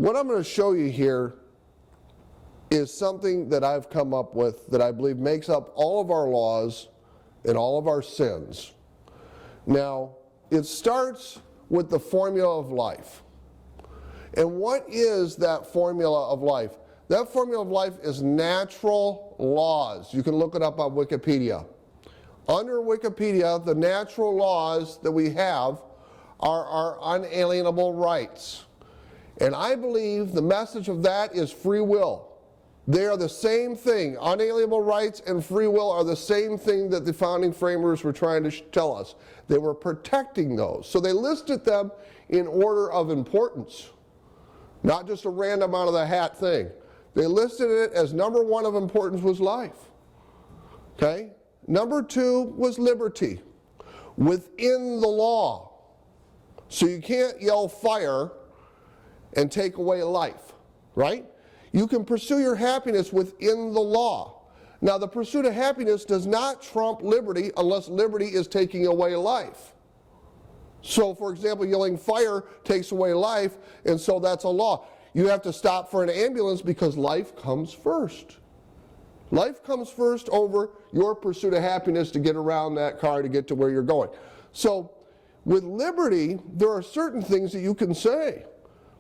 What I'm going to show you here is something that I've come up with that I believe makes up all of our laws and all of our sins. Now, it starts with the formula of life. And what is that formula of life? That formula of life is natural laws. You can look it up on Wikipedia. Under Wikipedia, the natural laws that we have are our unalienable rights. And I believe the message of that is free will. They are the same thing. Unalienable rights and free will are the same thing that the founding framers were trying to tell us. They were protecting those. So they listed them in order of importance, not just a random out of the hat thing. They listed it as number one of importance was life. Okay? Number two was liberty within the law. So you can't yell fire and take away life, right? You can pursue your happiness within the law. Now, the pursuit of happiness does not trump liberty unless liberty is taking away life. So, for example, yelling fire takes away life, and so that's a law. You have to stop for an ambulance because life comes first. Life comes first over your pursuit of happiness to get around that car to get to where you're going. So, with liberty, there are certain things that you can say.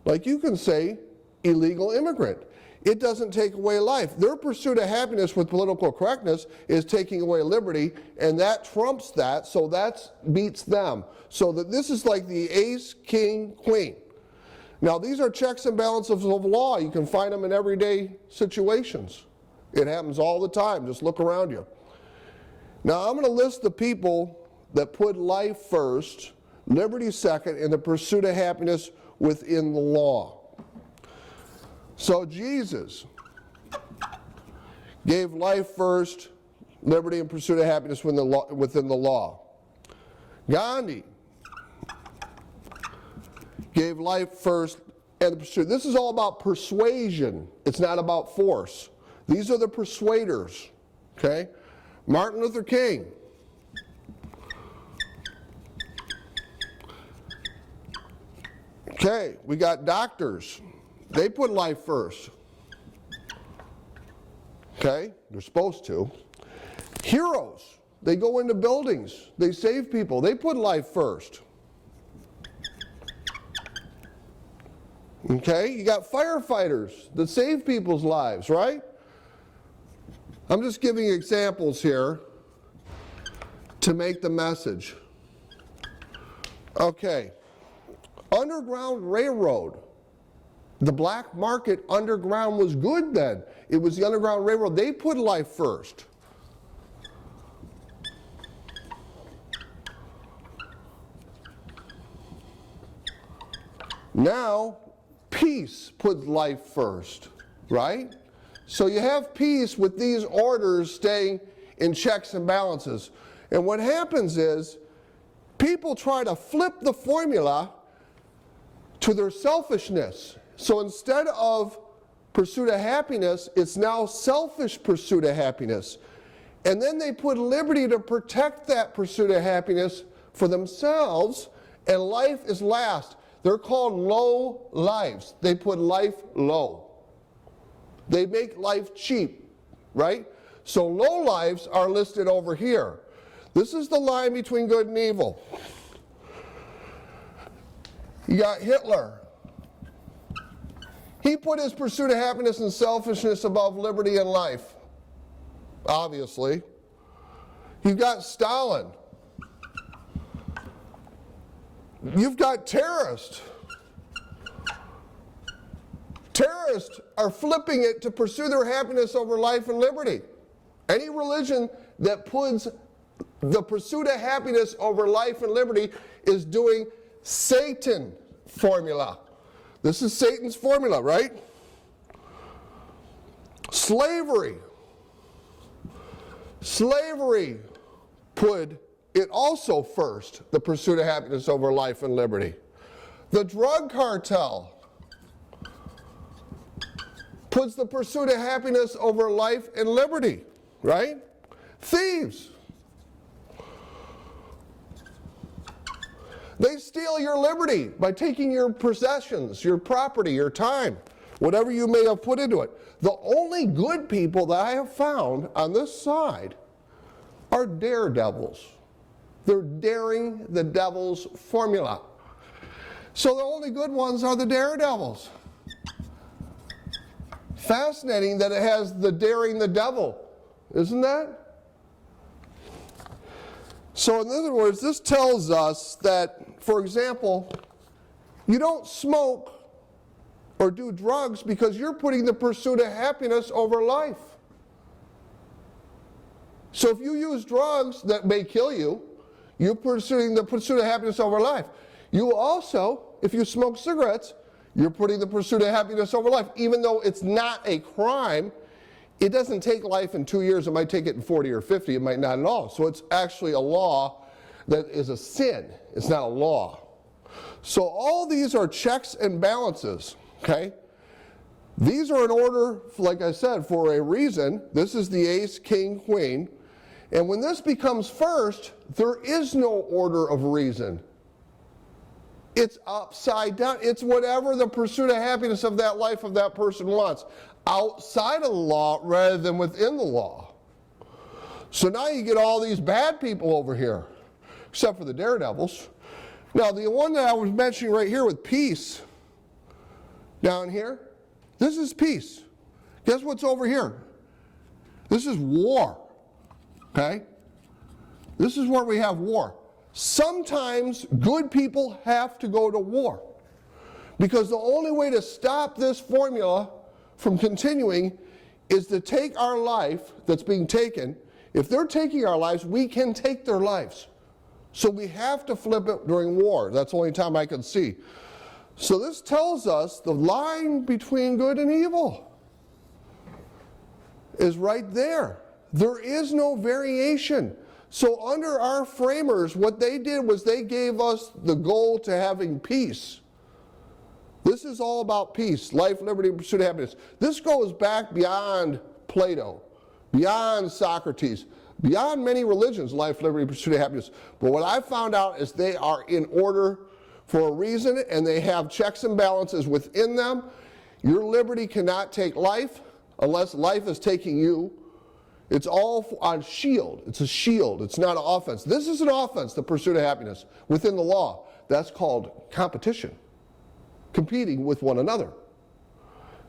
Like you can say, illegal immigrant. It doesn't take away life. Their pursuit of happiness with political correctness is taking away liberty, and that trumps that, so that beats them. So that this is like the ace, king, queen. Now these are checks and balances of law. You can find them in everyday situations. It happens all the time. Just look around you. Now I'm going to list the people that put life first, liberty second, and the pursuit of happiness within the law. So Jesus gave life first, liberty and pursuit of happiness within the law. Gandhi gave life first and the pursuit. This is all about persuasion. It's not about force. These are the persuaders. Okay? Martin Luther King. Okay, we got doctors. They put life first. Okay, they're supposed to. Heroes, they go into buildings, they save people, they put life first. Okay, you got firefighters that save people's lives, right? I'm just giving examples here to make the message. Okay, Underground Railroad. The black market underground was good then. It was the Underground Railroad. They put life first. Now, peace puts life first, right? So you have peace with these orders staying in checks and balances. And what happens is people try to flip the formula to their selfishness. So instead of pursuit of happiness, it's now selfish pursuit of happiness. And then they put liberty to protect that pursuit of happiness for themselves, and life is last. They're called low lives. They put life low. They make life cheap, right? So low lives are listed over here. This is the line between good and evil. You got Hitler. He put his pursuit of happiness and selfishness above liberty and life, obviously. You've got Stalin. You've got terrorists. Terrorists are flipping it to pursue their happiness over life and liberty. Any religion that puts the pursuit of happiness over life and liberty is doing Satan formula. This is Satan's formula, right? Slavery. Slavery put it also first, the pursuit of happiness over life and liberty. The drug cartel puts the pursuit of happiness over life and liberty, right? Thieves. They steal your liberty by taking your possessions, your property, your time, whatever you may have put into it. The only good people that I have found on this side are daredevils. They're daring the devil's formula. So the only good ones are the daredevils. Fascinating that it has the daring the devil, isn't that? So in other words, this tells us that, for example, you don't smoke or do drugs because you're putting the pursuit of happiness over life. So if you use drugs that may kill you, you're pursuing the pursuit of happiness over life. You also, if you smoke cigarettes, you're putting the pursuit of happiness over life. Even though it's not a crime, it doesn't take life in 2 years. It might take it in 40 or 50. It might not at all. So it's actually a law that is a sin. It's not a law. So all these are checks and balances, okay? These are in order, like I said, for a reason. This is the ace, king, queen. And when this becomes first, there is no order of reason. It's upside down. It's whatever the pursuit of happiness of that life of that person wants, outside of the law rather than within the law. So now you get all these bad people over here, except for the daredevils. Now the one that I was mentioning right here with peace, down here, this is peace. Guess what's over here? This is war, okay? This is where we have war. Sometimes good people have to go to war because the only way to stop this formula from continuing is to take our life that's being taken. If they're taking our lives, we can take their lives. So we have to flip it during war. That's the only time I can see. So this tells us the line between good and evil is right there. There is no variation. So under our framers, what they did was they gave us the goal to having peace. This is all about peace, life, liberty, pursuit of happiness. This goes back beyond Plato, beyond Socrates, beyond many religions, life, liberty, pursuit of happiness. But what I found out is they are in order for a reason, and they have checks and balances within them. Your liberty cannot take life unless life is taking you. It's all on shield. It's a shield. It's not an offense. This is an offense, the pursuit of happiness, within the law. That's called competition, competing with one another.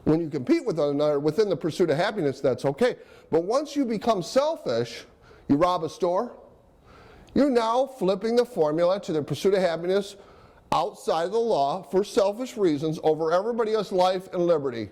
When you compete with one another within the pursuit of happiness, that's okay. But once you become selfish, you rob a store, you're now flipping the formula to the pursuit of happiness outside of the law for selfish reasons over everybody else's life and liberty.